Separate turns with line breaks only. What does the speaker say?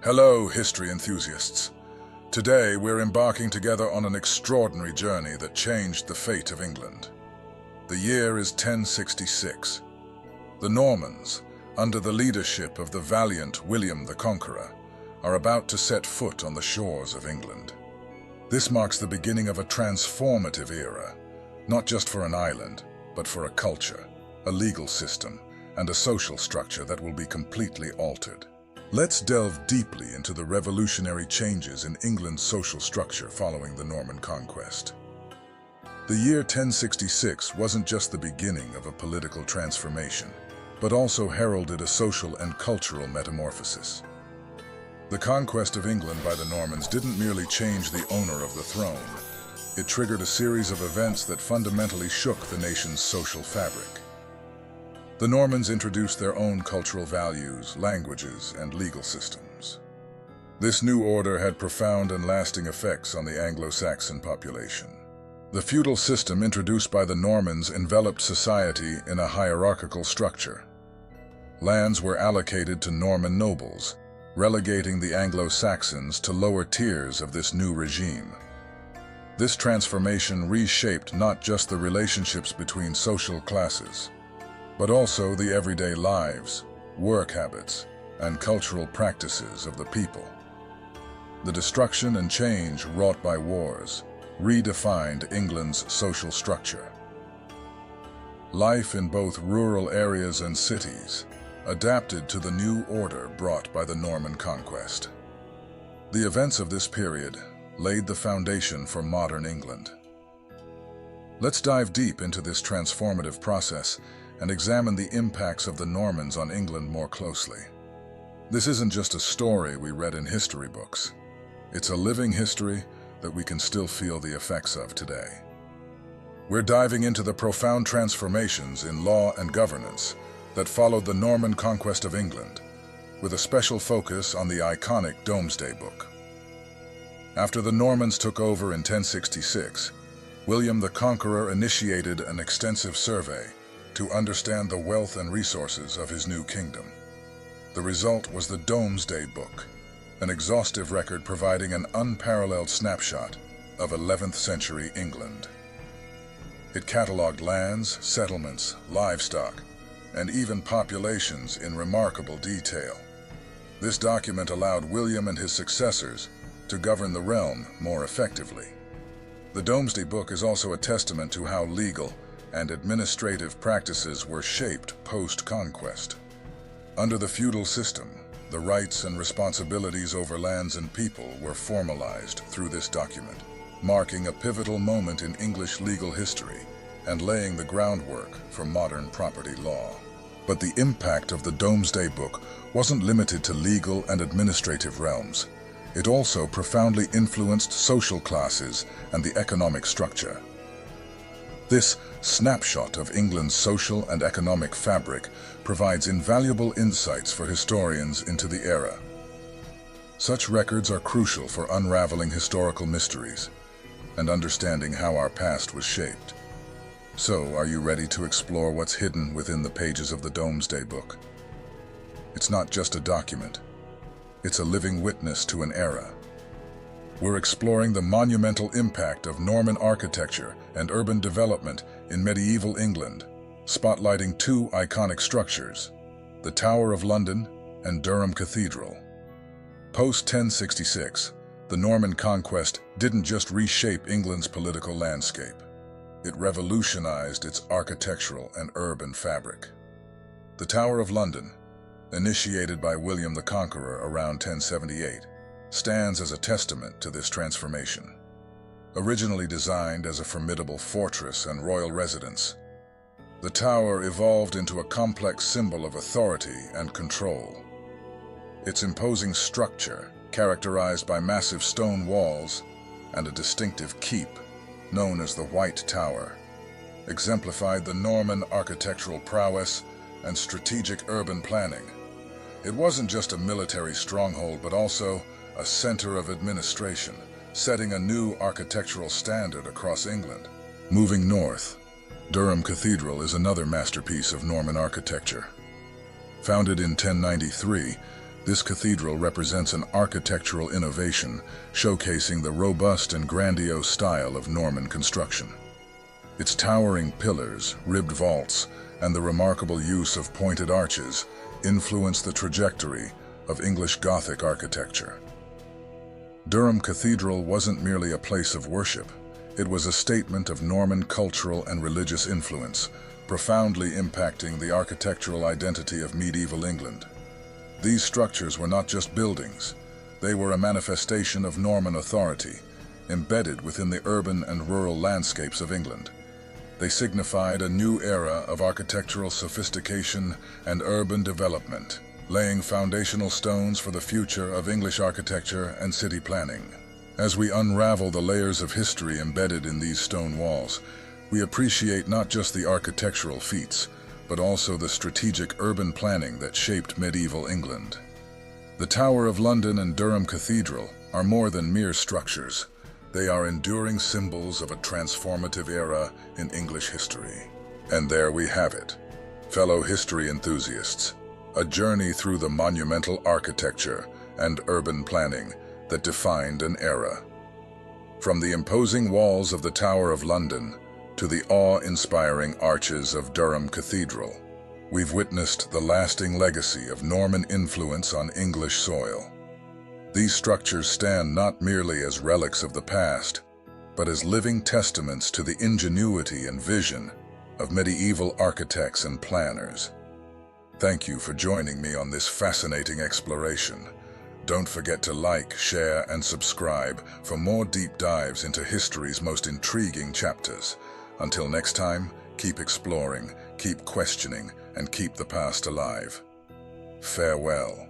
Hello, history enthusiasts. Today, we're embarking together on an extraordinary journey that changed the fate of England. The year is 1066. The Normans, under the leadership of the valiant William the Conqueror, are about to set foot on the shores of England. This marks the beginning of a transformative era, not just for an island, but for a culture, a legal system, and a social structure that will be completely altered. Let's delve deeply into the revolutionary changes in England's social structure following the Norman conquest. The year 1066 wasn't just the beginning of a political transformation, but also heralded a social and cultural metamorphosis. The conquest of England by the Normans didn't merely change the owner of the throne. It triggered a series of events that fundamentally shook the nation's social fabric. The Normans introduced their own cultural values, languages, and legal systems. This new order had profound and lasting effects on the Anglo-Saxon population. The feudal system introduced by the Normans enveloped society in a hierarchical structure. Lands were allocated to Norman nobles, relegating the Anglo-Saxons to lower tiers of this new regime. This transformation reshaped not just the relationships between social classes, but also the everyday lives, work habits, and cultural practices of the people. The destruction and change wrought by wars redefined England's social structure. Life in both rural areas and cities adapted to the new order brought by the Norman conquest. The events of this period laid the foundation for modern England. Let's dive deep into this transformative process and examine the impacts of the Normans on England more closely. This isn't just a story we read in history books. It's a living history that we can still feel the effects of today. We're diving into the profound transformations in law and governance that followed the Norman conquest of England, with a special focus on the iconic Domesday Book. After the Normans took over in 1066, William the Conqueror initiated an extensive survey to understand the wealth and resources of his new kingdom. The result was the Domesday Book, an exhaustive record providing an unparalleled snapshot of 11th century England. It cataloged lands, settlements, livestock, and even populations in remarkable detail. This document allowed William and his successors to govern the realm more effectively. The Domesday Book is also a testament to how legal and administrative practices were shaped post-conquest. Under the feudal system, the rights and responsibilities over lands and people were formalized through this document, marking a pivotal moment in English legal history and laying the groundwork for modern property law. But the impact of the Domesday Book wasn't limited to legal and administrative realms. It also profoundly influenced social classes and the economic structure. This snapshot of England's social and economic fabric provides invaluable insights for historians into the era. Such records are crucial for unraveling historical mysteries and understanding how our past was shaped. So, are you ready to explore what's hidden within the pages of the Domesday Book? It's not just a document. It's a living witness to an era. We're exploring the monumental impact of Norman architecture and urban development in medieval England, spotlighting two iconic structures, the Tower of London and Durham Cathedral. Post-1066, the Norman conquest didn't just reshape England's political landscape. It revolutionized its architectural and urban fabric. The Tower of London, initiated by William the Conqueror around 1078, stands as a testament to this transformation. Originally designed as a formidable fortress and royal residence, the tower evolved into a complex symbol of authority and control. Its imposing structure, characterized by massive stone walls and a distinctive keep known as the White Tower, exemplified the Norman architectural prowess and strategic urban planning. It wasn't just a military stronghold, but also a center of administration, setting a new architectural standard across England. Moving north, Durham Cathedral is another masterpiece of Norman architecture. Founded in 1093, This cathedral represents an architectural innovation showcasing the robust and grandiose style of Norman construction. Its towering pillars, ribbed vaults, and the remarkable use of pointed arches influence the trajectory of English Gothic architecture. Durham Cathedral wasn't merely a place of worship. It was a statement of Norman cultural and religious influence, profoundly impacting the architectural identity of medieval England. These structures were not just buildings. They were a manifestation of Norman authority, embedded within the urban and rural landscapes of England. They signified a new era of architectural sophistication and urban development, laying foundational stones for the future of English architecture and city planning. As we unravel the layers of history embedded in these stone walls, we appreciate not just the architectural feats, but also the strategic urban planning that shaped medieval England. The Tower of London and Durham Cathedral are more than mere structures. They are enduring symbols of a transformative era in English history. And there we have it, fellow history enthusiasts, a journey through the monumental architecture and urban planning that defined an era. From the imposing walls of the Tower of London to the awe-inspiring arches of Durham Cathedral, we've witnessed the lasting legacy of Norman influence on English soil. These structures stand not merely as relics of the past, but as living testaments to the ingenuity and vision of medieval architects and planners. Thank you for joining me on this fascinating exploration. Don't forget to like, share, and subscribe for more deep dives into history's most intriguing chapters. Until next time, keep exploring, keep questioning, and keep the past alive. Farewell.